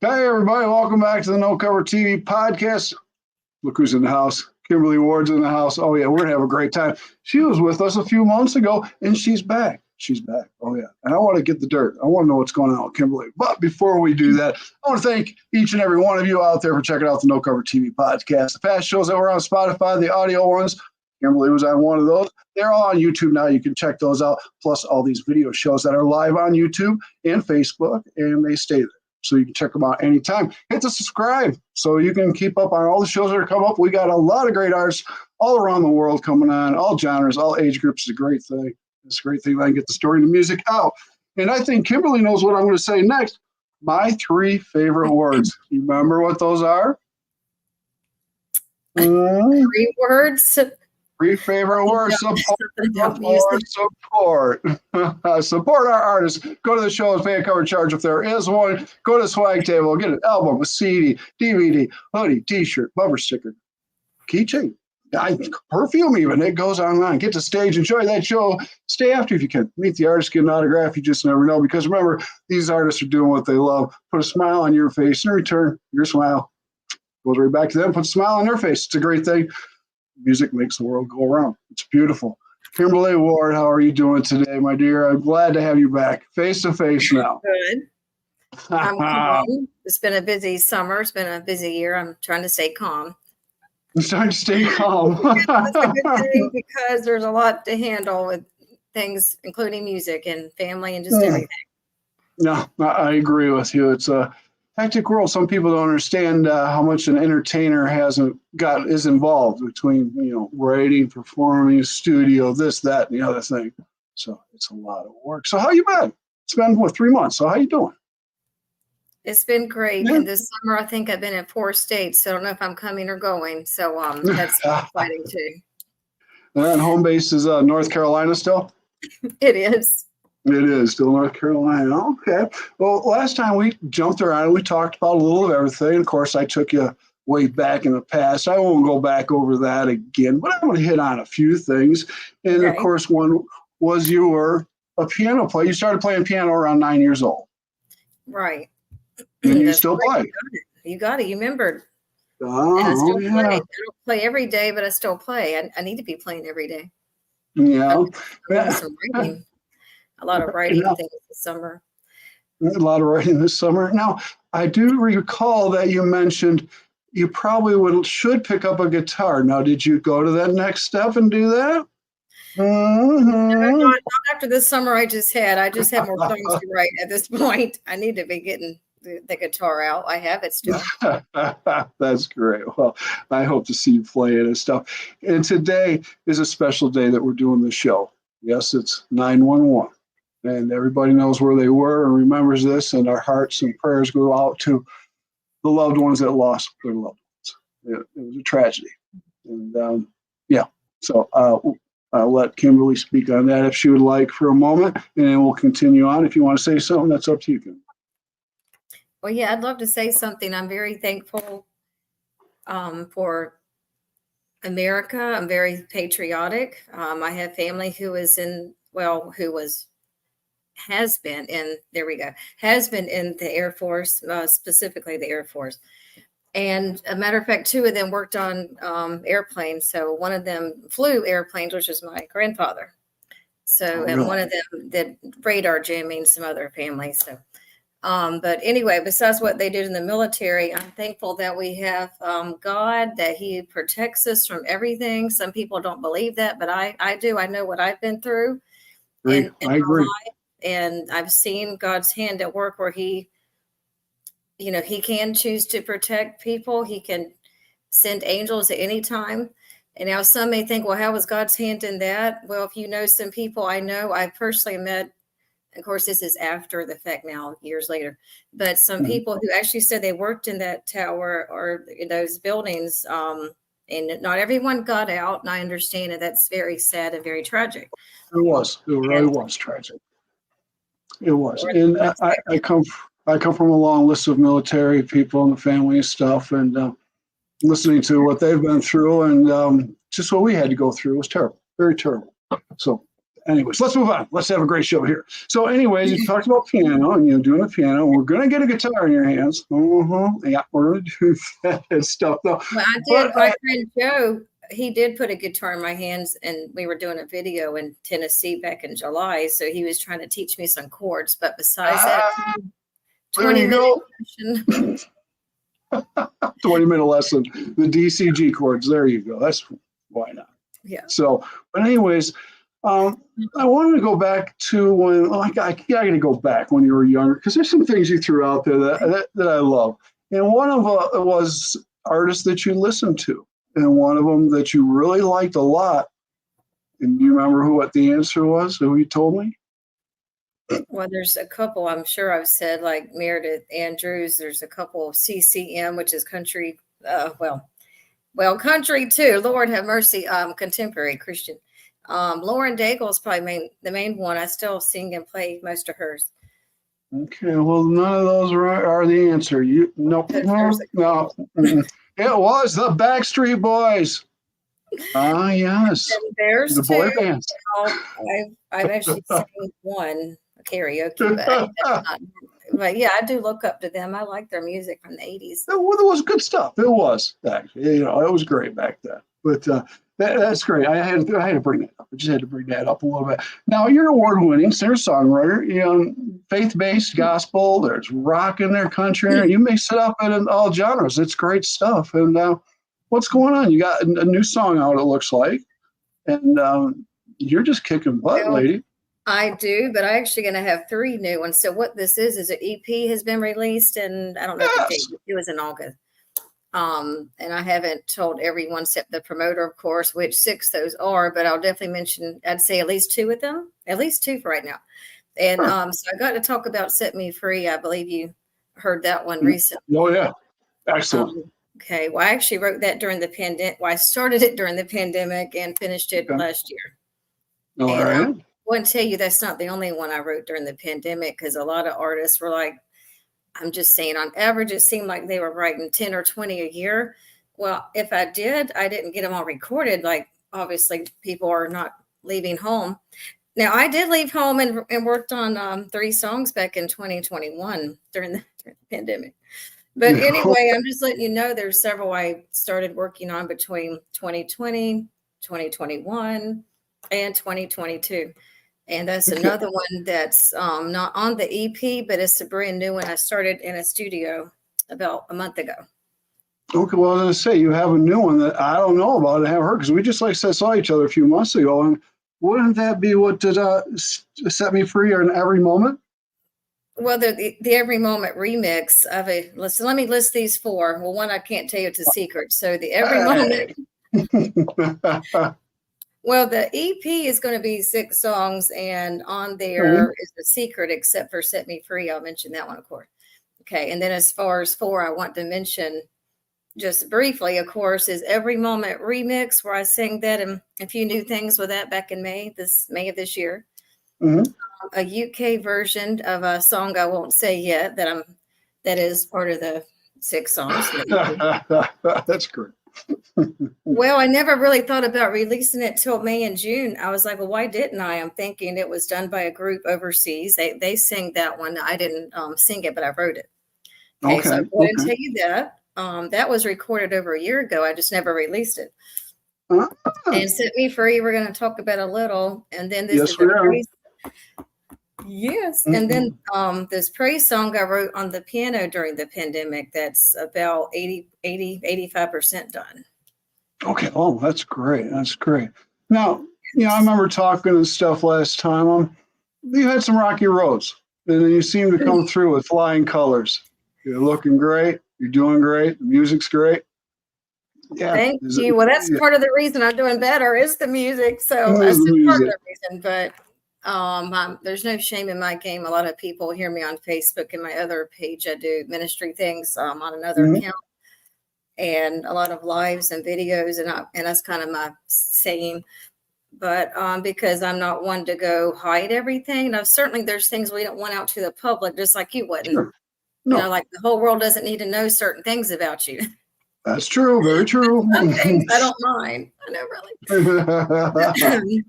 Hey, everybody, welcome back to the No Cover TV podcast. Look who's in the house. Kimberly Ward's in the house. Oh, yeah, we're going to have a great time. She was with us a few months ago, and she's back. She's back. Oh, yeah. And I want to get the dirt. I want to know what's going on with Kimberly. But before we do that, I want to thank each and every one of you out there for checking out the No Cover TV podcast. The past shows that were on Spotify, the audio ones, Kimberly was on one of those. They're all on YouTube now. You can check those out, plus all these video shows that are live on YouTube and Facebook, and they stay there. So you can check them out anytime. Hit the subscribe so you can keep up on all the shows that are coming up. We got a lot of great artists all around the world coming on, all genres, all age groups. It's a great thing. It's a great thing that I can get the story and the music out. And I think Kimberly knows what I'm going to say next. My 3 favorite words. You remember what those are? 3 words. 3 favorite words. Support. Support our artists. Go to the shows, pay a cover charge if there is one. Go to the swag table, get an album, a CD, DVD, hoodie, t-shirt, bumper sticker, keychain, perfume even. It goes online. Get to stage, enjoy that show. Stay after if you can. Meet the artist, get an autograph. You just never know. Because remember, these artists are doing what they love. Put a smile on your face. In return, your smile goes right back to them. Put a smile on their face. It's a great thing. Music makes the world go around. It's beautiful. Kimberly Ward, how are you doing today, my dear? I'm glad to have you back, face to face now. Good. I'm calm. It's been a busy summer. It's been a busy year. I'm trying to stay calm. I'm trying to stay calm. That's a good thing because there's a lot to handle with things, including music and family and just everything. No, I agree with you. It's a hectic world. Some people don't understand how much an entertainer is involved between, writing, performing, studio, this, that, and the other thing. So it's a lot of work. So how you been? It's been 3 months. So how you doing? It's been great. And this summer, I think I've been in 4 states. So I don't know if I'm coming or going. So that's exciting too. And home base is North Carolina still? It is. It is still North Carolina. Okay. Well, last time we jumped around, we talked about a little of everything. Of course, I took you way back in the past. I won't go back over that again, but I'm going to hit on a few things. And of course, one was you were a piano player. You started playing piano around 9 years old. Right. And you still play. You got it. You remembered. Oh, and I still yeah. play. I don't play every day, but I still play. I need to be playing every day. Yeah. A lot of writing things this summer. A lot of writing this summer. Now, I do recall that you mentioned you probably should pick up a guitar. Now, did you go to that next step and do that? No, not after this summer I just had more songs to write at this point. I need to be getting the guitar out. I have it still. That's great. Well, I hope to see you play it and stuff. And today is a special day that we're doing the show. Yes, it's 911. And everybody knows where they were and remembers this, and our hearts and prayers go out to the loved ones that lost their loved ones. It was a tragedy. And so I'll let Kimberly speak on that if she would like for a moment, and then we'll continue on. If you want to say something, that's up to you, Kimberly. Well, yeah, I'd love to say something. I'm very thankful for America. I'm very patriotic. I have family has been in the Air Force, specifically the Air Force. And a matter of fact, 2 of them worked on airplanes. So one of them flew airplanes, which is my grandfather. So, and one of them did radar jamming, some other families. So, but anyway, besides what they did in the military, I'm thankful that we have God, that He protects us from everything. Some people don't believe that, but I do. I know what I've been through. I agree. And I've seen God's hand at work where He can choose to protect people. He can send angels at any time. And now some may think, well, how was God's hand in that? Well, if you know some people I know, I personally met, of course, this is after the fact now, years later, but some people who actually said they worked in that tower or in those buildings, and not everyone got out. And I understand that that's very sad and very tragic. It was. It really was tragic. It was. And I come from a long list of military people and the family and stuff, and listening to what they've been through and just what we had to go through was terrible, very terrible. So anyways, let's move on. Let's have a great show here. So anyways, you talked about piano and doing the piano. We're going to get a guitar in your hands. Yeah, we're going to do that stuff though. Well, I did. My friend Joe, he did put a guitar in my hands, and we were doing a video in Tennessee back in July. So he was trying to teach me some chords. But besides that, 20-minute 20-minute lesson, the DCG chords. There you go. That's why not. Yeah. So, but anyways, I wanted to go back to when I got to go back when you were younger, because there's some things you threw out there that I love. And one of was artists that you listened to, and one of them that you really liked a lot. And do you remember what the answer was? Who you told me? Well, there's a couple I'm sure I've said, like Meredith Andrews. There's a couple of CCM, which is country. Well, country too. Lord have mercy. Contemporary Christian. Lauren Daigle is probably the main one. I still sing and play most of hers. Okay, well, none of those are the answer. No. It was the Backstreet Boys. Ah, yes. And there's the boy bands. I've actually sung one karaoke, but yeah, I do look up to them. I like their music from the 80s. Well, it was good stuff. It was actually, it was great back then. But that's great. I had to bring that up. I just had to bring that up a little bit. Now, you're an award-winning singer-songwriter. Faith-based gospel. There's rock in there, country. You mix it up in all genres. It's great stuff. And what's going on? You got a new song out, it looks like, and you're just kicking butt, lady. I do, but I'm actually going to have 3 new ones. So what this is an EP has been released, and I don't know if it was in August. And I haven't told everyone except the promoter, of course, which 6 those are, but I'll definitely mention, I'd say at least 2 of them, at least 2 for right now. And so I got to talk about Set Me Free. I believe you heard that one recently. Oh, yeah. Excellent. Okay. Well, I actually wrote that during the pandemic. Well, I started it during the pandemic and finished it last year. All right. I want to tell you that's not the only one I wrote during the pandemic, because a lot of artists were like, I'm just saying, on average, it seemed like they were writing 10 or 20 a year. Well, if I didn't get them all recorded. Like, obviously, people are not leaving home. Now, I did leave home and worked on 3 songs back in 2021 during the pandemic. But anyway, I'm just letting you know there's several I started working on between 2020, 2021, and 2022. And that's another one that's not on the EP, but it's a brand new one. I started in a studio about a month ago. Okay, well, I was going to say, you have a new one that I don't know about. I haven't heard, because we just saw each other a few months ago. And wouldn't that be what did Set Me Free or in Every Moment? Well, the Every Moment remix of let me list these 4. Well, one I can't tell you, it's a secret. So the Every Moment. Well, the EP is going to be 6 songs, and on there is the secret, except for Set Me Free. I'll mention that one, of course. Okay. And then as far as 4, I want to mention just briefly, of course, is Every Moment remix, where I sang that and a few new things with that back in May of this year. A UK version of a song I won't say yet that is part of the 6 songs. That's great. Well, I never really thought about releasing it till May and June. I was like, well, why didn't I? I'm thinking it was done by a group overseas. They sang that one. I didn't sing it, but I wrote it. Okay. So I'm going to tell you that. That was recorded over a year ago. I just never released it. And Set Me Free, we're going to talk about a little. And then this is praise. Yes. And then this praise song I wrote on the piano during the pandemic, that's about 85% done. Okay. Oh, that's great. That's great. Now, I remember talking and stuff last time. You had some rocky roads, and then you seem to come through with flying colors. You're looking great. You're doing great. The music's great. Yeah. Thank you. Well, that's part of the reason I'm doing better is the music. So that's part of the reason. But there's no shame in my game. A lot of people hear me on Facebook and my other page. I do ministry things on another account, and a lot of lives and videos, and that's kind of my saying. But because I'm not one to go hide everything. Now, certainly there's things we don't want out to the public, just like you wouldn't. Sure. No. Like the whole world doesn't need to know certain things about you. That's true. Very true. Some things I don't mind. I know, really.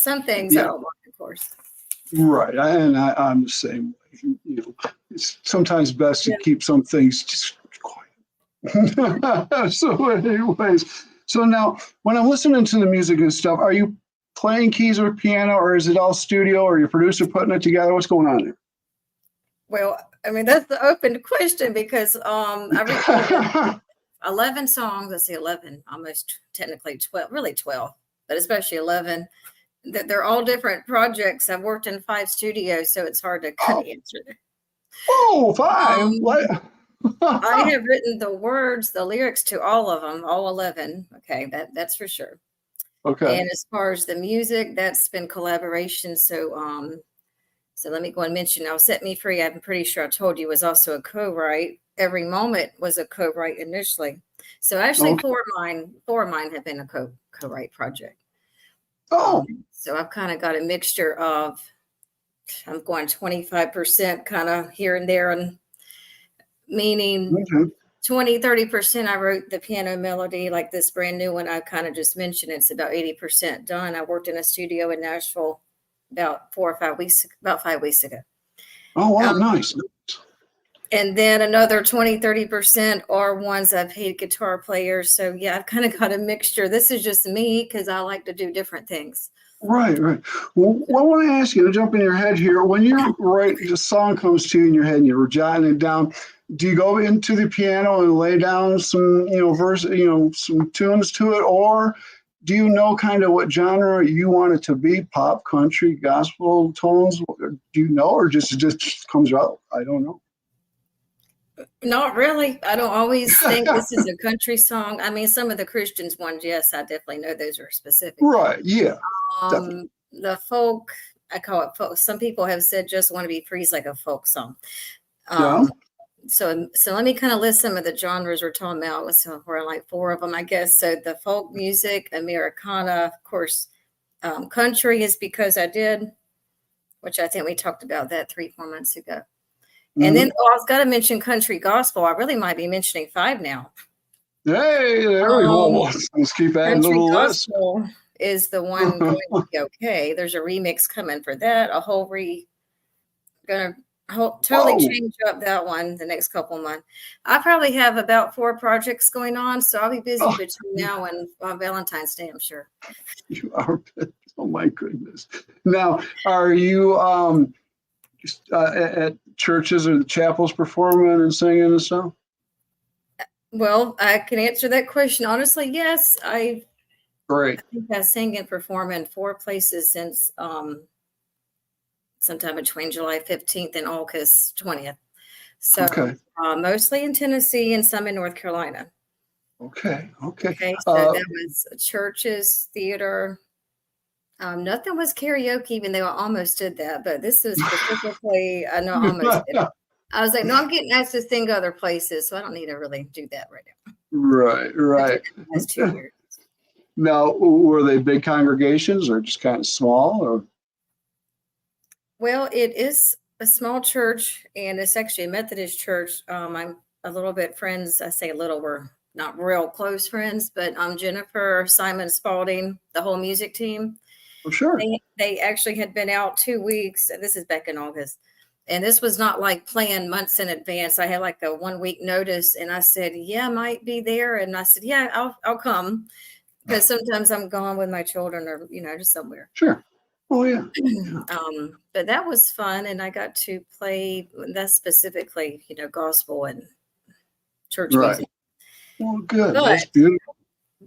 Some things I don't like, of course. Right. I'm the same way. You know, it's sometimes best to keep some things just quiet. So anyways, so now when I'm listening to the music and stuff, are you playing keys or piano, or is it all studio, or your producer putting it together? What's going on there? Well, I mean, that's the open question because I recorded 11 songs. Let's see, 11, almost technically 12, really 12, but especially 11. They're all different projects. I've worked in 5 studios, so it's hard to kind of answer that. Oh, 5. What? I have written the words, the lyrics to all of them, all 11. Okay, that's for sure. Okay. And as far as the music, that's been collaboration. So let me go and mention now, Set Me Free, I'm pretty sure I told you, was also a co-write. Every Moment was a co-write initially. So actually four of mine have been a co-write project. So I've kind of got a mixture of, I'm going 25% kind of here and there, and meaning 20-30% I wrote the piano melody, like this brand new one I kind of just mentioned. It's about 80% done. I worked in a studio in Nashville about 5 weeks ago. Oh, wow, nice. And then another 20-30% are ones I've paid guitar players. So yeah, I've kind of got a mixture. This is just me because I like to do different things. Right. Well, I want to ask you to jump in your head here. When you write, the song comes to you in your head and you're jotting it down, do you go into the piano and lay down some, verse, some tunes to it, or do you know kind of what genre you want it to be? Pop, country, gospel tones? Do you know, or it just comes out? I don't know. Not really. I don't always think this is a country song. I mean, some of the Christians ones, yes, I definitely know those are specific. Right. Yeah. The folk, I call it folk. Some people have said Just Want to Be Free is like a folk song. So let me kind of list some of the genres we're talking about. So we're like 4 of them, I guess. So the folk music, Americana, of course, country is Because I Did, which I think we talked about that 3-4 months ago. And then I was got to mention country gospel. I really might be mentioning 5 now. Hey, there we go. Let's keep adding country to the gospel list. Is the one going to be okay. There's a remix coming for that. A whole totally change up that one the next couple of months. I probably have about 4 projects going on, so I'll be busy between now and Valentine's Day, I'm sure. You are. Oh my goodness. Now, are you at churches or the chapels performing and singing and stuff? Well, I can answer that question honestly. Yes, Great. I think I sing and perform in 4 places since sometime between July 15th and August 20th. So mostly in Tennessee and some in North Carolina. Okay. So that was churches, theater. Nothing was karaoke, even though I almost did that. But this is specifically, I know I almost did it. I was like, no, I'm getting asked to sing other places, so I don't need to really do that right now. Right. That's 2 years. Now, were they big congregations or just kind of small? Or? Well, it is a small church, and it's actually a Methodist church. I'm a little bit friends. I say a little, we're not real close friends, but Jennifer, Simon Spalding, the whole music team. Oh, sure. They actually had been out 2 weeks. This is back in August. And this was not like planned months in advance. I had like a 1 week notice, and I said, yeah, I might be there. And I said, yeah, I'll come. Because sometimes I'm gone with my children or, just somewhere. Sure. Oh, yeah. But that was fun. And I got to play that specifically, Right. gospel and church music. Well, good. That's beautiful.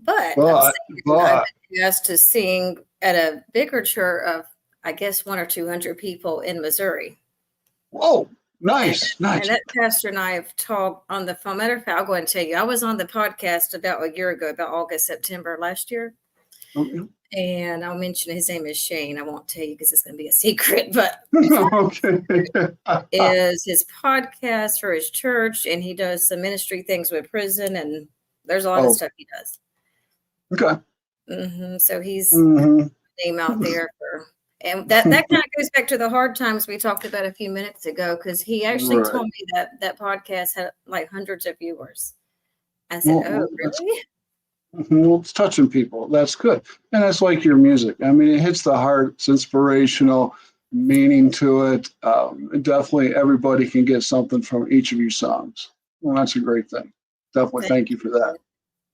But I've been asked to sing at a bigger church of, I guess, 100 or 200 people in Missouri. Whoa. Nice. And that pastor and I have talked on the phone. Matter of fact, I'll go and tell you, I was on the podcast about a year ago, about August, September last year. Okay. And I'll mention his name is Shane. I won't tell you because it's going to be a secret, but is his podcast for his church. And he does some ministry things with prison. And there's a lot of stuff he does. Okay. So he's name out there for. And that kind of goes back to the hard times we talked about a few minutes ago, because he actually told me that podcast had like hundreds of viewers. I said, oh, really? Well, it's touching people. That's good. And that's like your music. I mean, it hits the heart. It's inspirational, meaning to it. Definitely everybody can get something from each of your songs. Well, that's a great thing. Definitely Thank thank you for that. you.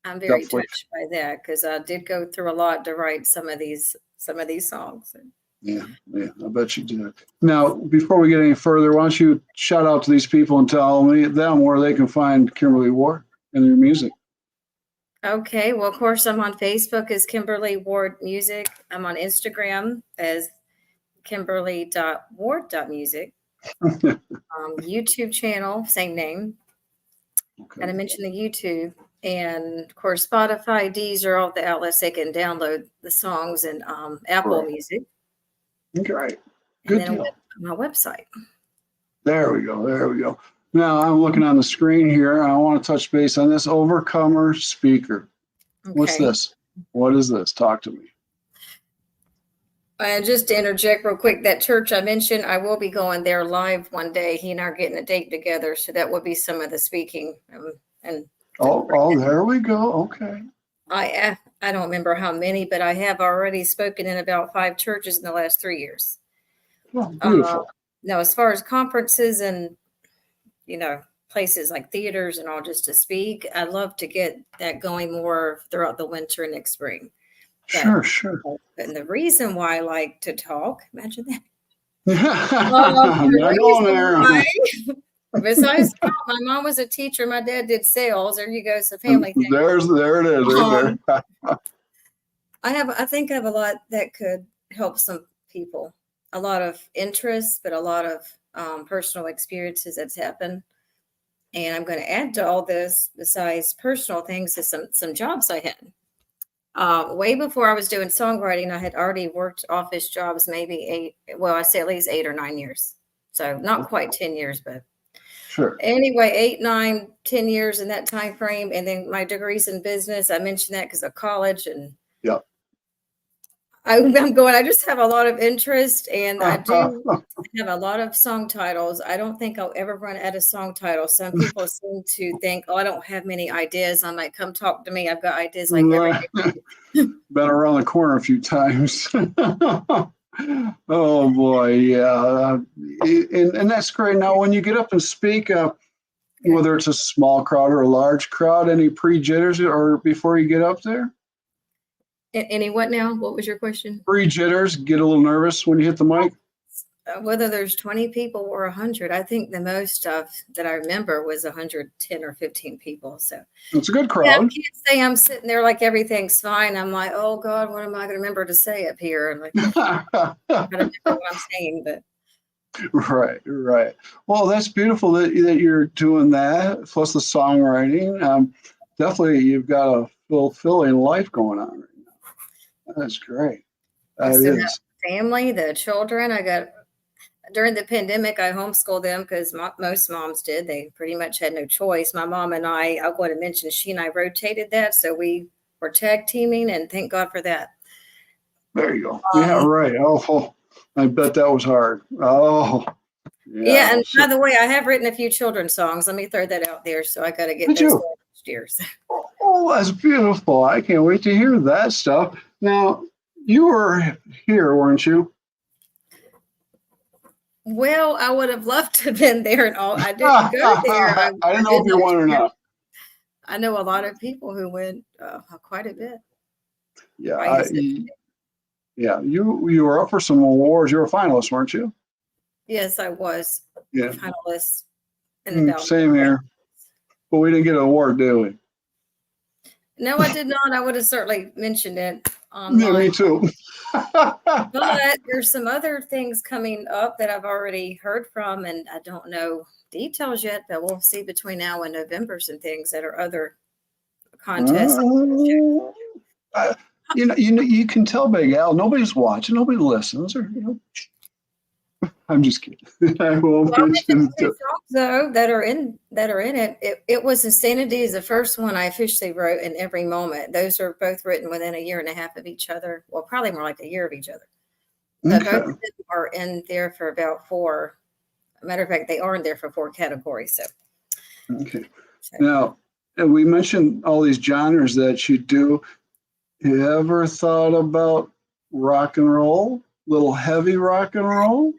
I'm very Definitely. touched by that because I did go through a lot to write some of these songs. Yeah, yeah, I bet you did. Now, before we get any further, why don't you shout out to these people and tell them where they can find Kimberly Ward and your music? Okay, well, of course, I'm on Facebook as Kimberly Ward Music. I'm on Instagram as kimberly.ward.music. YouTube channel, same name. Okay. And I mentioned the YouTube. And of course, Spotify, Deezer, all the outlets they can download the songs and Apple Right. Music. Great. And Good then deal. my website. There we go. There we go. Now I'm looking on the screen here, and I want to touch base on this Overcomer speaker. What's Okay. this? What is this? Talk to me. And just to interject real quick, that church I mentioned, I will be going there live one day. He and I are getting a date together, so that will be some of the speaking. And There we go. Okay. I don't remember how many, but I have already spoken in about 5 churches in the last 3 years. Well, beautiful. Now, as far as conferences and places like theaters and all, just to speak, I'd love to get that going more throughout the winter and next spring. Sure, sure. And the reason why I like to talk, imagine that. I'm not going there. Besides, my mom was a teacher. My dad did sales. There you go. It's a family thing. There it is. Right there. I think I have a lot that could help some people. A lot of interest, but a lot of personal experiences that's happened. And I'm going to add to all this, besides personal things, is some jobs I had. Way before I was doing songwriting, I had already worked office jobs, maybe I say at least 8 or 9 years. So not quite 10 years, but sure. Anyway, 8, 9, 10 years in that time frame. And then my degrees in business, I mentioned that because of college. And yeah, I just have a lot of interest, and I do have a lot of song titles. I don't think I'll ever run out of song titles. Some people seem to think, oh, I don't have many ideas. I'm like, come talk to me. I've got ideas like every day. Been around the corner a few times. Oh boy, yeah. And that's great. Now, when you get up and speak, whether it's a small crowd or a large crowd, any pre-jitters or before you get up there? Any what now? What was your question? Pre-jitters, get a little nervous when you hit the mic? Whether there's 20 people or 100, I think the most stuff that I remember was 110 or 15 people. So it's a good crowd. Yeah, I can't say I'm sitting there like everything's fine. I'm like, oh God, what am I going to remember to say up here? And like, I don't remember what I'm saying, but. Right. Well, that's beautiful that you're doing that. Plus the songwriting. Definitely, you've got a fulfilling life going on right now. That's great. That is. Family, the children. During the pandemic, I homeschooled them because most moms did. They pretty much had no choice. My mom and I'm going to mention, she and I rotated that. So we were tag teaming, and thank God for that. There you go. Yeah, right. Oh, I bet that was hard. Oh. Yeah, and by the way, I have written a few children's songs. Let me throw that out there. So I got to get those next year. Oh, that's beautiful. I can't wait to hear that stuff. Now, you were here, weren't you? Well, I would have loved to have been there and all. I didn't go there. I didn't know if you went or not. I know a lot of people who went quite a bit. Yeah, you were up for some awards. You were a finalist, weren't you? Yes, I was. Yeah, finalist. Same here. But we didn't get an award, did we? No, I did not. I would have certainly mentioned it online. Yeah, me too. But there's some other things coming up that I've already heard from, and I don't know details yet, but we'll see between now and November some things that are other contests. You can tell, Big Al, nobody's watching, nobody listens, or I'm just kidding. I won't mention songs though that are in it. It was Insanity is the first one I officially wrote in Every Moment. Those are both written within a year and a half of each other. Well, probably more like a year of each other. But both of them are in there for about 4. Matter of fact, they are in there for 4 categories. So okay. Now, and we mentioned all these genres that you do. You ever thought about rock and roll? Little heavy rock and roll?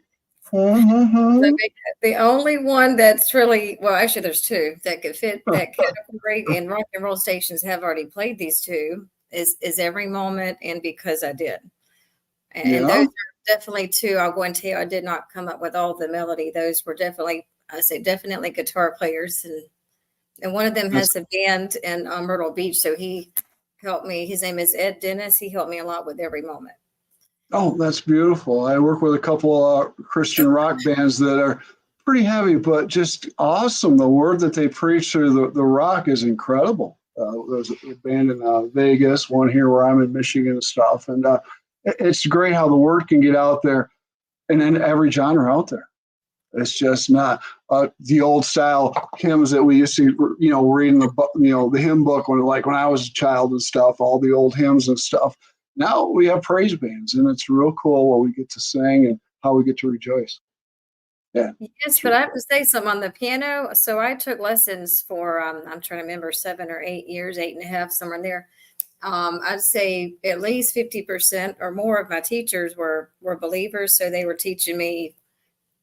Mm-hmm. The only one that's really, well, actually, there's two that could fit that category, and rock and roll stations have already played these two. Is Every Moment and Because I Did, and those Yeah. are definitely two. I'll go and tell you, I did not come up with all the melody. Those were definitely, I say, definitely guitar players, and one of them That's, has a band in Myrtle Beach, so he helped me. His name is Ed Dennis. He helped me a lot with Every Moment. oh, that's beautiful. I work with a couple of Christian rock bands that are pretty heavy, but just awesome. The word that they preach through the rock is incredible. There's a band in Vegas, one here where I'm in Michigan and stuff. And it's great how the word can get out there and in every genre out there. It's just not the old style hymns that we used to, read in the hymn book when I was a child and stuff, all the old hymns and stuff. Now we have praise bands, and it's real cool what we get to sing and how we get to rejoice. Yeah. Yes, but I have to say something on the piano. So I took lessons for, I'm trying to remember, 7 or 8 years, 8.5, somewhere in there. I'd say at least 50% or more of my teachers were believers. So they were teaching me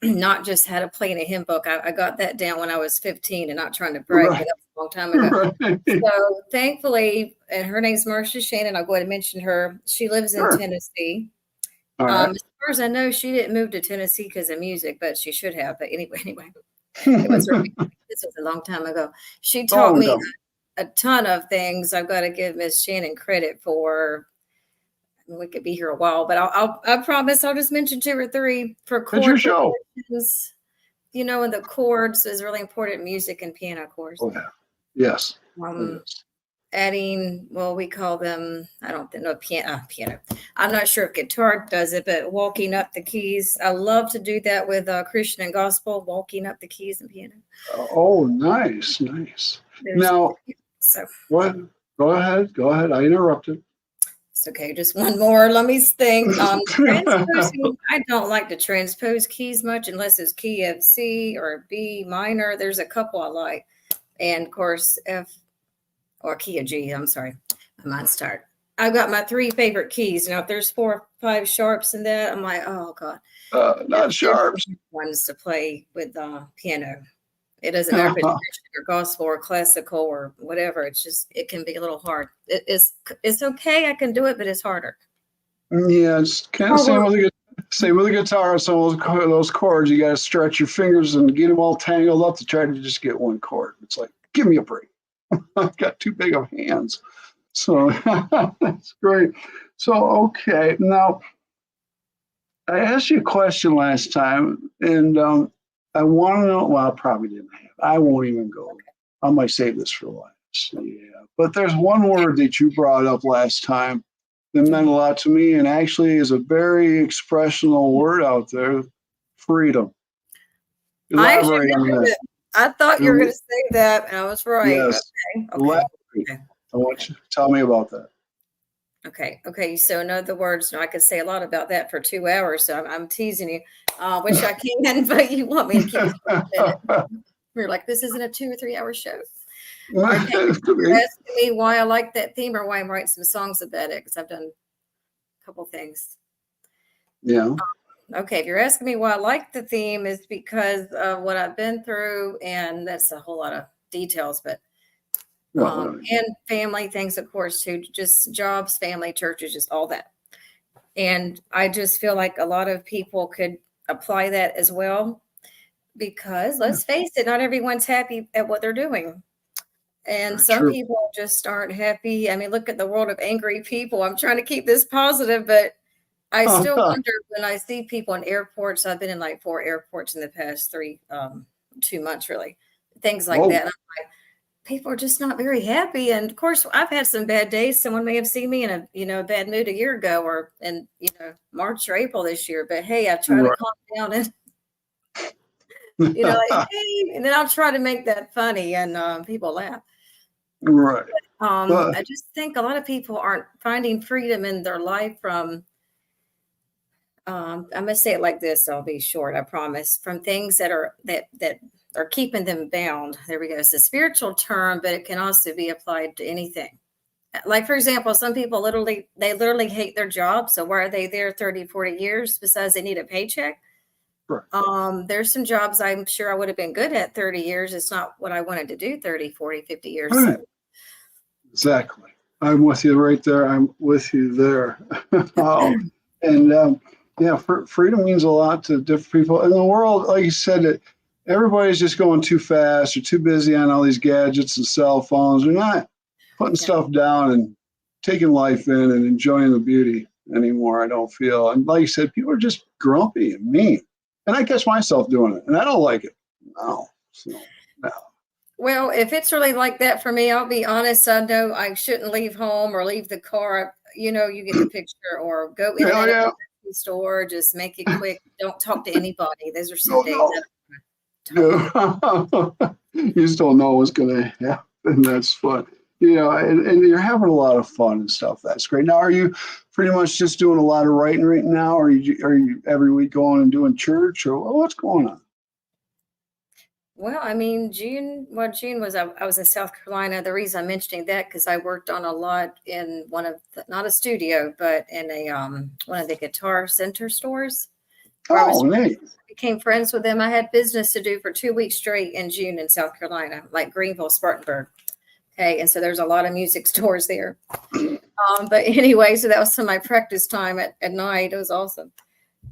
not just how to play in a hymn book. I got that down when I was 15 and not trying to brag, Right. but that was a long time ago. Right. So thankfully, and her name's Marcia Shannon. I'll go ahead and mention her. She lives in Sure. Tennessee. All right. As far as I know, she didn't move to Tennessee because of music, but she should have. But anyway, it was this was a long time ago. She taught Oh, me no. a ton of things. I've got to give Miss Shannon credit for. We could be here a while, but I promise I'll just mention 2 or 3 for It's your chord show. progressions. And the chords is really important in music and piano, of course. Oh, yeah. Yes. Um, Adding, well, we call them, I don't know, piano. I'm not sure if guitar does it, but walking up the keys. I love to do that with Christian and gospel, walking up the keys and piano. Oh, nice. Nice. Now, So what? Go ahead. I interrupted. it's okay. Just one more. Let me think. Transposing, I don't like to transpose keys much unless it's key of C or B minor. There's a couple I like. And of course, F or key of G. I'm sorry. My mind's tired. I've got my 3 favorite keys. Now, if there's 4 or 5 sharps in that, I'm like, oh, God. Not sharps. Ones to play with piano. It doesn't matter if it's Christian or gospel or classical or whatever. It's just, it can be a little hard. It's okay. I can do it, but it's harder. Yeah, it's kind of same with the guitar. Some of those chords, you got to stretch your fingers and get them all tangled up to try to just get one chord. It's like, give me a break. I've got too big of hands. So that's great. So, okay. Now, I asked you a question last time, and I want to know, well, I probably didn't have. I won't even go. I might save this for last. Yeah. But there's one word that you brought up last time that meant a lot to me and actually is a very expressional word out there, freedom. Elaborate on that. I thought you were going to say that, and I was right. Yes. Okay. Elaborate. I want you to tell me about that. Okay. So in other words, I could say a lot about that for 2 hours. So I'm teasing you, which I can, but you want me to keep You're like, this isn't a 2 or 3 hour show. Okay. You're asking me why I like that theme or why I'm writing some songs about it, because I've done a couple things. Yeah. Okay. If you're asking me why I like the theme, is because of what I've been through, and that's a whole lot of details, but and family things, of course, too, just jobs, family, churches, just all that. And I just feel like a lot of people could apply that as well, because let's face it, not everyone's happy at what they're doing. And some people just aren't happy. I mean, look at the world of angry people. I'm trying to keep this positive, but I still wonder when I see people in airports. I've been in like 4 airports in the past 2 months, really. Things like that. And I'm like, people are just not very happy. And of course, I've had some bad days. Someone may have seen me in a bad mood a year ago or in, March or April this year. But hey, I try to calm down and, like, hey, and then I'll try to make that funny and people laugh. Right. But, I just think a lot of people aren't finding freedom in their life from, I'm going to say it like this. I'll be short, I promise, from things that or keeping them bound. There we go. It's a spiritual term, but it can also be applied to anything. Like, for example, some people literally hate their job. So why are they there 30, 40 years besides they need a paycheck? Right. There's some jobs I'm sure I would have been good at 30 years. It's not what I wanted to do 30, 40, 50 years. Right. So. Exactly. I'm with you right there. I'm with you there. Yeah, freedom means a lot to different people in the world. Like you said, that everybody's just going too fast or too busy on all these gadgets and cell phones. They're not putting stuff down and taking life in and enjoying the beauty anymore. I don't feel. And like you said, people are just grumpy and mean. And I catch myself doing it, and I don't like it. No. Well, if it's really like that for me, I'll be honest. I know I shouldn't leave home or leave the car. You get the picture, or go in and out of the store. Just make it quick. Don't talk to anybody. Those are some days. You just don't know what's going to happen. That's fun. And you're having a lot of fun and stuff. That's great. Now, are you pretty much just doing a lot of writing right now? Or are you every week going and doing church, or what's going on? Well, I mean, June was, I was in South Carolina. The reason I'm mentioning that, because I worked on a lot in one of not a studio, but in a one of the Guitar Center stores. Oh, neat. Became friends with them. I had business to do for 2 weeks straight in June in South Carolina, like Greenville, Spartanburg. Okay, and so there's a lot of music stores there. But anyway, so that was some of my practice time at night. It was awesome.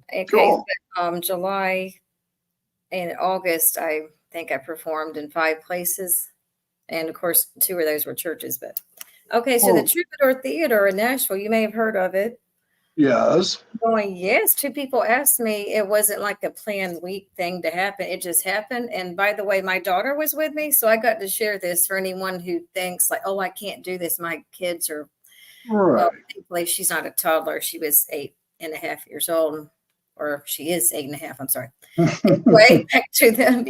Okay, cool. But, July and August, I think I performed in 5 places, and of course 2 of those were churches. But okay, so the Troubadour Theater in Nashville, you may have heard of it. Yes. Going, yes. 2 people asked me. It wasn't like a planned week thing to happen. It just happened. And by the way, my daughter was with me, so I got to share this for anyone who thinks like, oh, I can't do this. My kids are, well, thankfully she's not a toddler. She was 8.5 years old. Or she is 8.5. I'm sorry. Anyway, back to them.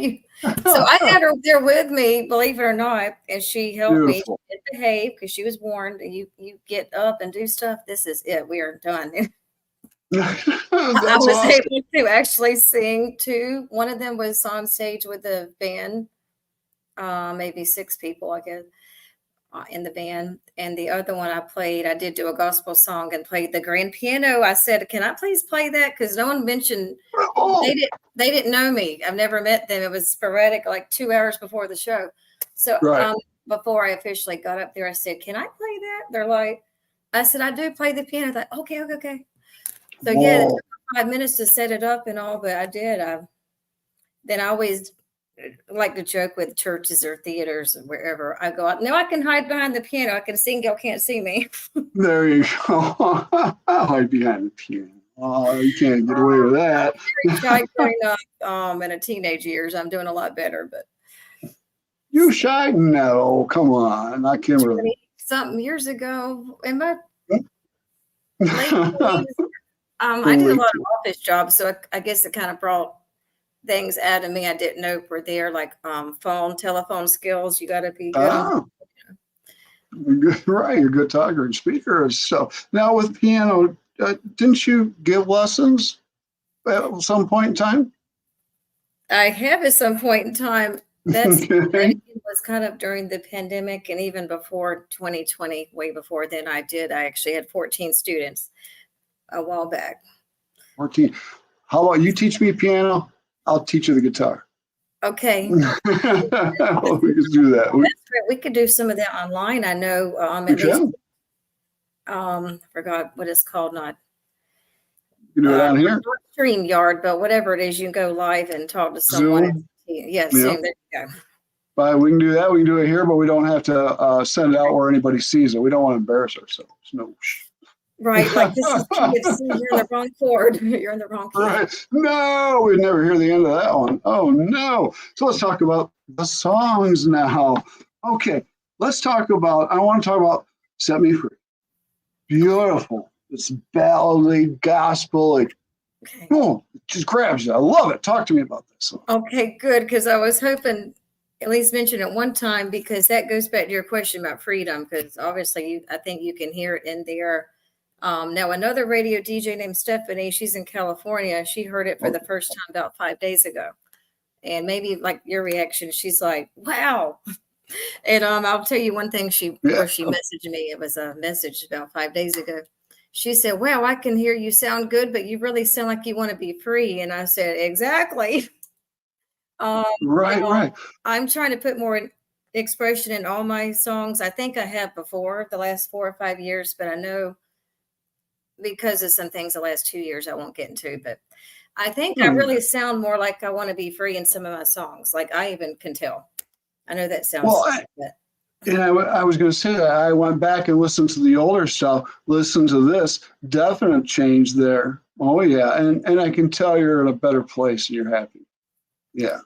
So I had her there with me, believe it or not, and she helped me behave because she was warned. You get up and do stuff. This is it. We are done. I was able to actually sing too. One of them was on stage with the band, maybe 6 people, I guess. In the band, and the other one I did do a gospel song and played the grand piano. I said, can I please play that? Because no one mentioned, they didn't know me. I've never met them. It was sporadic, like 2 hours before the show. So before I officially got up there, I said, can I play that? They're like, I said, I do play the piano. I thought, okay. So yeah, it took 5 minutes to set it up and all, but I did. Then I always like to joke with churches or theaters or wherever I go out. Now I can hide behind the piano. I can sing. Y'all can't see me. There you go. I'll hide behind the piano. Oh, you can't get away with that. Very shy growing up in a teenage years. I'm doing a lot better, but you shy? No, come on, not Kimberly. Something years ago, in my late 20s, I did a lot of office jobs, so I guess it kind of brought things out of me I didn't know were there, like telephone skills. You got to be good. Right, you're a good talker and speaker. So now with piano, didn't you give lessons at some point in time? I have at some point in time. That was kind of during the pandemic, and even before 2020, way before then. I actually had 14 students a while back. 14. How about you teach me piano? I'll teach you the guitar. Okay. We could do that. That's great. We could do some of that online. I know at least, forgot what it's called. Not you do it on here. StreamYard, but whatever it is, you can go live and talk to someone. Zoom. Yes, Zoom. There you go. But we can do that. We can do it here, but we don't have to send it out where anybody sees it. We don't want to embarrass ourselves. No. Right, like this is you're in the wrong chord. You're in the wrong key. Right. No, we'd never hear the end of that one. Oh no. So let's talk about the songs now. Okay, I want to talk about Set Me Free. Beautiful. It's ballady, gospel, it just grabs you. I love it. Talk to me about this song. Okay, good, because I was hoping at least mention it one time, because that goes back to your question about freedom, because obviously I think you can hear it in there. Now, another radio DJ named Stephanie, she's in California. She heard it for the first time about 5 days ago. And maybe like your reaction, she's like, wow. And I'll tell you one thing Yeah. she messaged me. It was a message about 5 days ago. She said, wow, I can hear you sound good, but you really sound like you want to be free. And I said, exactly. Right, right. I'm trying to put more expression in all my songs. I think I have before the last 4 or 5 years, but I know because of some things the last 2 years I won't get into, but I think I really sound more like I want to be free in some of my songs. Like I even can tell. I know that sounds Well, but I was going to say that I went back and listened to the older stuff, listened to this, definite change there. Oh yeah, and I can tell you're in a better place and you're happy. Yeah,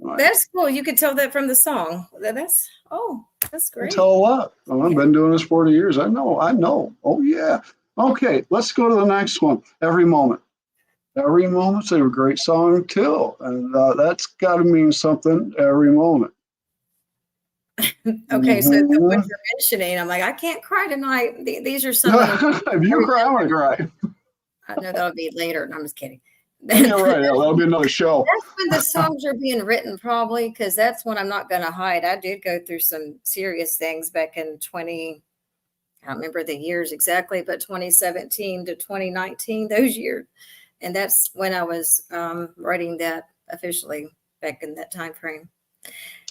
right. That's cool. You could tell that from the song. That's I great. tell a lot. Well, I've been doing this 40 years. I know. Oh yeah. Okay, let's go to the next one. Every moment. Every moment's a great song too, and that's got to mean something. Every moment. Okay, so the ones you're mentioning, I'm like, I can't cry tonight. These are some of the. If you cry, I'm gonna cry. I know that'll be later. No, I'm just kidding. You're right. That'll be another show. That's when the songs are being written, probably, because that's when I'm not going to hide. I did go through some serious things back in I don't remember the years exactly, but 2017 to 2019, those years. And that's when I was writing that officially back in that time frame.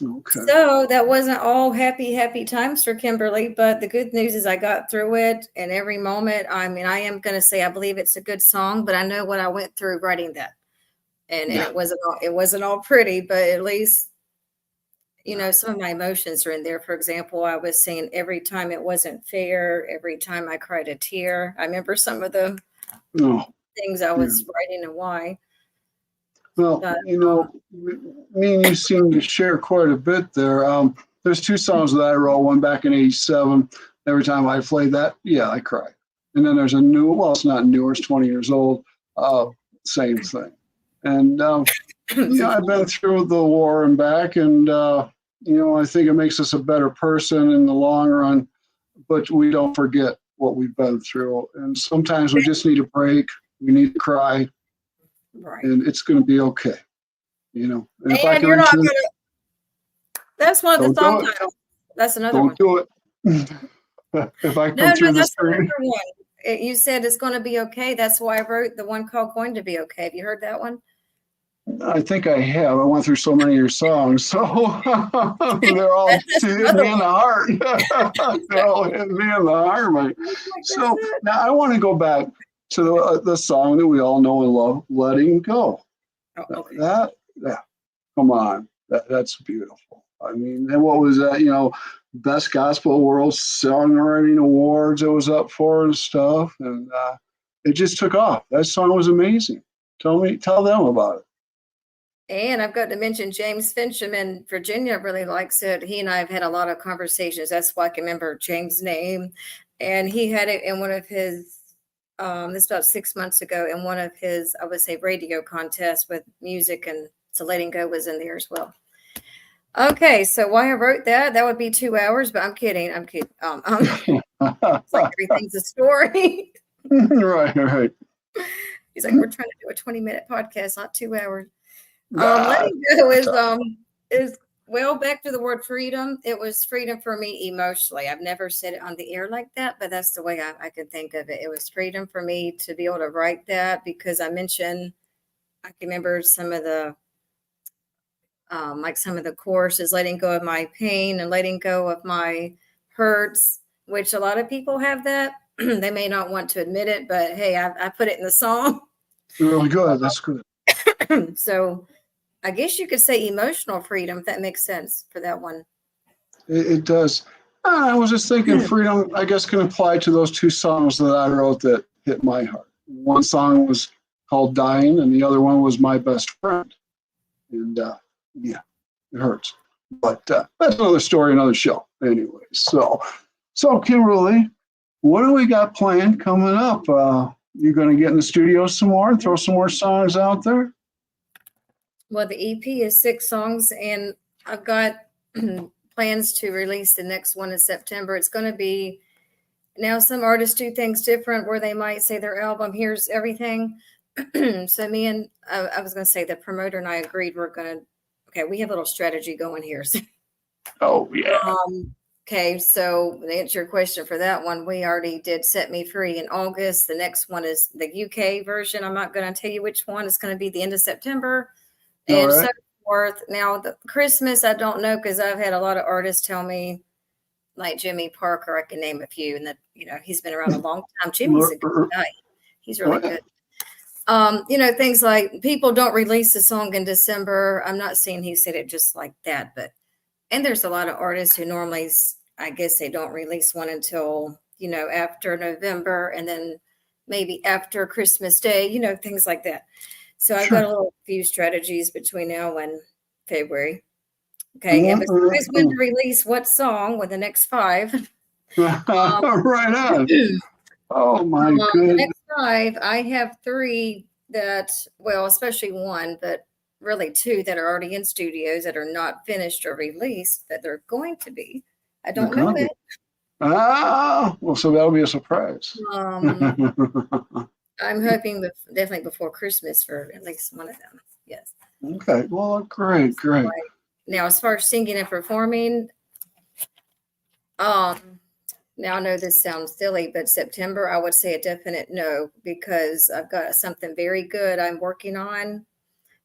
Okay. So that wasn't all happy times for Kimberly, but the good news is I got through it, and every moment, I mean, I am going to say I believe it's a good song, but I know what I went through writing that, and it wasn't all pretty, but at least some of my emotions are in there. For example, I was saying every time it wasn't fair, every time I cried a tear. I remember some of the things I was writing and why. Well, me and you seem to share quite a bit there. There's 2 songs that I wrote, one back in '87. Every time I played that, I cry. And then there's a new, well, it's not newer, it's 20 years old, same thing. And, I've been through the war and back, and, I think it makes us a better person in the long run, but we don't forget what we've been through. And sometimes we just need a break. We need to cry. Right. And it's going to be okay, And if and you're not going to. That's one of the song titles. That's another one. Don't do it. If I come through the screen. You said it's going to be okay. That's why I wrote the one called "Going to Be Okay." Have you heard that one? I think I have. I went through so many of your songs, so they're all hitting me in the heart. They're all hitting me in the heart, mate. So now I want to go back to the song that we all know and love, "Letting Go." Oh, okay. That come on, that's beautiful. I mean, and what was that? Best Gospel World Songwriting Awards it was up for and stuff, and it just took off. That song was amazing. Tell them about it. And I've got to mention James Fincham in Virginia really likes it. He and I have had a lot of conversations. That's why I can remember James' name. And he had it in one of his, this about 6 months ago, in one of his, I would say, radio contests with music. And so Letting Go was in there as well. Okay, so why I wrote that would be 2 hours, but I'm kidding. It's like everything's a story. Right. He's like, we're trying to do a 20-minute podcast, not 2 hours. Letting go is well, back to the word freedom. It was freedom for me emotionally. I've never said it on the air like that, but that's the way I could think of it. It was freedom for me to be able to write that, because I mentioned, I can remember some of the some of the courses, letting go of my pain and letting go of my hurts, which a lot of people have that. They may not want to admit it, but hey, I put it in the song. Really good. That's good. So I guess you could say emotional freedom, if that makes sense for that one. It does. I was just thinking freedom, I guess, can apply to those 2 songs that I wrote that hit my heart. One song was called "Dying," and the other one was "My Best Friend." And it hurts. But that's another story, another show. Anyway, so Kimberly, what do we got planned coming up? You going to get in the studio some more and throw some more songs out there? Well, the EP is 6 songs, and I've got plans to release the next one in September. It's going to be, now some artists do things different where they might say their album, here's everything. So me and I was going to say the promoter and I agreed we're going to Okay, we have a little strategy going here. Oh, yeah. Okay, so to answer your question for that one, we already did Set Me Free in August. The next one is the UK version. I'm not going to tell you which one. It's going to be the end of September and so forth. Now, the Christmas, I don't know because I've had a lot of artists tell me, like Jimmy Parker, I can name a few, and that, he's been around a long time. Jimmy's a good guy. He's really good. Things like people don't release a song in December. I'm not saying he said it just like that, and there's a lot of artists who normally, I guess, they don't release one until, after November and then maybe after Christmas Day, things like that. So I've got a few strategies between now and February. Okay. And besides when to release what song with the next 5. Right on. Oh my goodness. The next 5, I have 3 that, well, especially one, but really 2 that are already in studios that are not finished or released, that they're going to be. I don't know it. Well, so that'll be a surprise. I'm hoping definitely before Christmas for at least one of them. Yes. Okay. Well, great. Now, as far as singing and performing, now I know this sounds silly, but September, I would say a definite no, because I've got something very good I'm working on.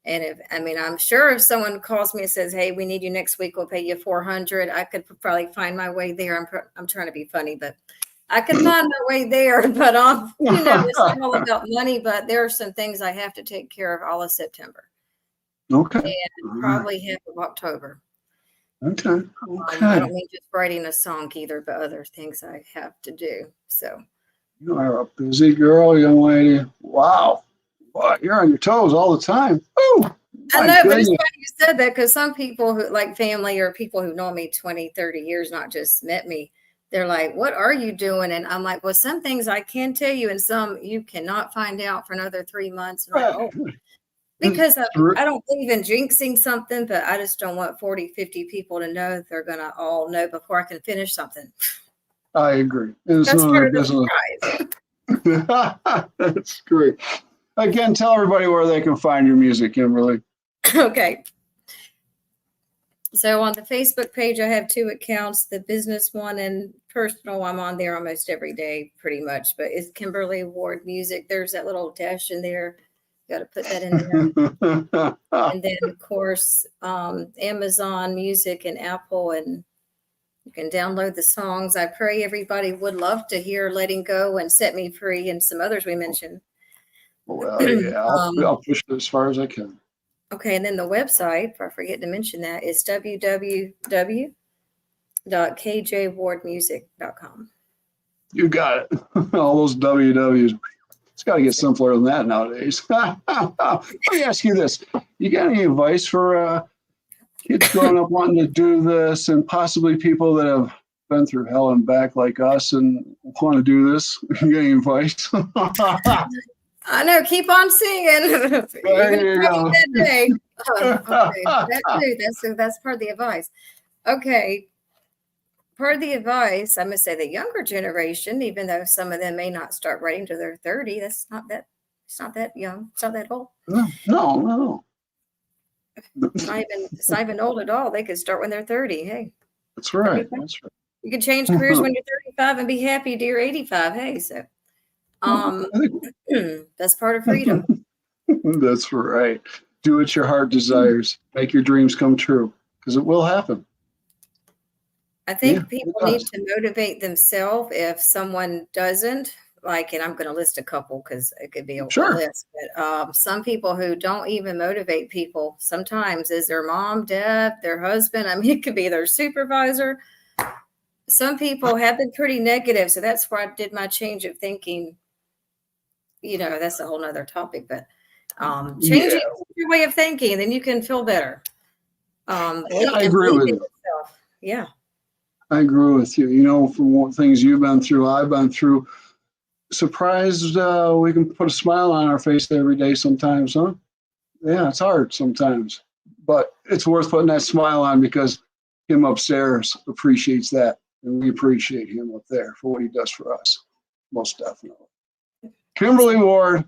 And I'm sure if someone calls me and says, "Hey, we need you next week, we'll pay you $400," I could probably find my way there. I'm trying to be funny, but I could find my way there. But it's not all about money. But there are some things I have to take care of all of September. Okay. And probably half of October. Okay. I don't mean just writing a song either, but other things I have to do. So you are a busy girl, young lady. Wow. Boy, you're on your toes all the time. Oh, I know, but it's funny you said that, because some people who like family or people who know me 20, 30 years, not just met me, they're like, "What are you doing?" And I'm like, "Well, some things I can tell you and some you cannot find out for another 3 months." And I'm like, "Oh." Because I don't believe in jinxing something, but I just don't want 40, 50 people to know they're going to all know before I can finish something. I agree. It's That's part of business. The surprise. That's great. Again, tell everybody where they can find your music, Kimberly. Okay. So on the Facebook page, I have 2 accounts, the business one and personal. I'm on there almost every day, pretty much, but it's Kimberly Ward Music. There's that little dash in there. Got to put that in there. And then, of course, Amazon Music and Apple, and you can download the songs. I pray everybody would love to hear Letting Go and Set Me Free and some others we mentioned. Well, yeah, I'll push it as far as I can. Okay, and then the website, if I forget to mention that, is www.kjwardmusic.com. You got it. All those WWs. It's got to get simpler than that nowadays. Let me ask you this. You got any advice for kids growing up wanting to do this, and possibly people that have been through hell and back like us and want to do this? You got any advice? I know. Keep on singing. There you go. Okay. That's part of the advice. Okay. Part of the advice, I'm going to say the younger generation, even though some of them may not start writing till they're 30, it's not that young. It's not that old. No. It's not even old at all. They could start when they're 30. Hey. That's right. You can change careers when you're 35 and be happy till you're 85. Hey, so that's part of freedom. That's right. Do what your heart desires. Make your dreams come true, because it will happen. I think people need to motivate themselves. If someone doesn't, and I'm going to list a couple because it could be a list, but some people who don't even motivate people sometimes is their mom, dad, their husband. It could be their supervisor. Some people have been pretty negative. So that's where I did my change of thinking. That's a whole nother topic, but changing your way of thinking, then you can feel better. I agree with you. Yeah. I agree with you. From what things you've been through, I've been through. Surprised we can put a smile on our face every day sometimes, huh? Yeah, it's hard sometimes. But it's worth putting that smile on, because him upstairs appreciates that. And we appreciate him up there for what he does for us. Most definitely. Kimberly Ward,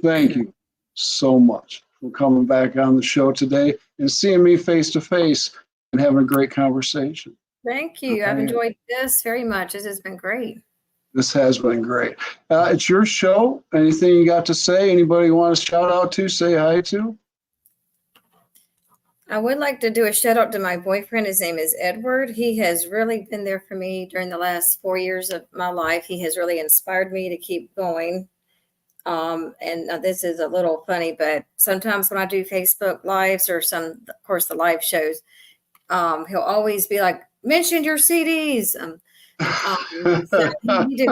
thank you so much for coming back on the show today and seeing me face to face and having a great conversation. Thank you. I've enjoyed this very much. This has been great. This has been great. It's your show. Anything you got to say? Anybody you want to shout out to, say hi to? I would like to do a shout out to my boyfriend. His name is Edward. He has really been there for me during the last 4 years of my life. He has really inspired me to keep going. And this is a little funny, but sometimes when I do Facebook lives or of course, the live shows, he'll always be like, mention your CDs. So he did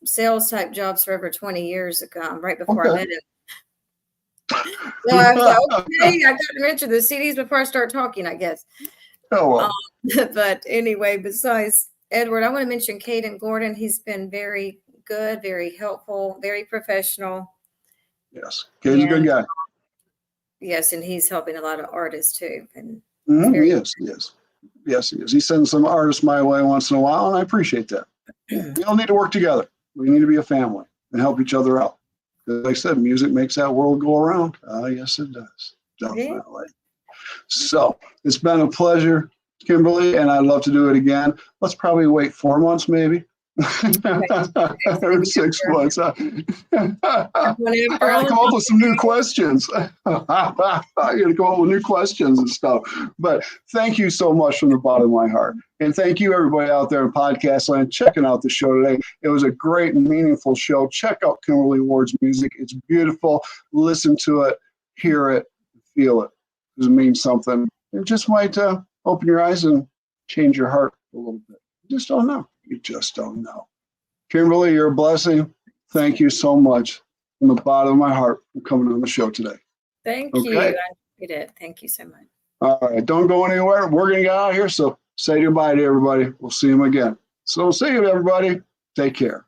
sales type jobs for over 20 years ago, right before I met him. So I was like, okay, I got to mention the CDs before I start talking, I guess. Oh, well. But anyway, besides Edward, I want to mention Caden Gordon. He's been very good, very helpful, very professional. Yes, Caden's a good guy. Yes, and he's helping a lot of artists too. And Yes, he is. He sends some artists my way once in a while, and I appreciate that. We all need to work together. We need to be a family and help each other out. Like I said, music makes that world go around. Yes, it does. Definitely. Yeah. So it's been a pleasure, Kimberly, and I'd love to do it again. Let's probably wait 4 months, maybe. Or 6 months. I gotta come up with some new questions. I gotta come up with new questions and stuff. But thank you so much from the bottom of my heart. And thank you everybody out there in podcast land checking out the show today. It was a great and meaningful show. Check out Kimberly Ward's music. It's beautiful. Listen to it, hear it, feel it. It means something. It just might open your eyes and change your heart a little bit. You just don't know. You just don't know. Kimberly, you're a blessing. Thank you so much from the bottom of my heart for coming on the show today. Thank you. I appreciate it. Thank you so much. All right. Don't go anywhere. We're going to get out of here. So say goodbye to everybody. We'll see them again. So see you, everybody. Take care.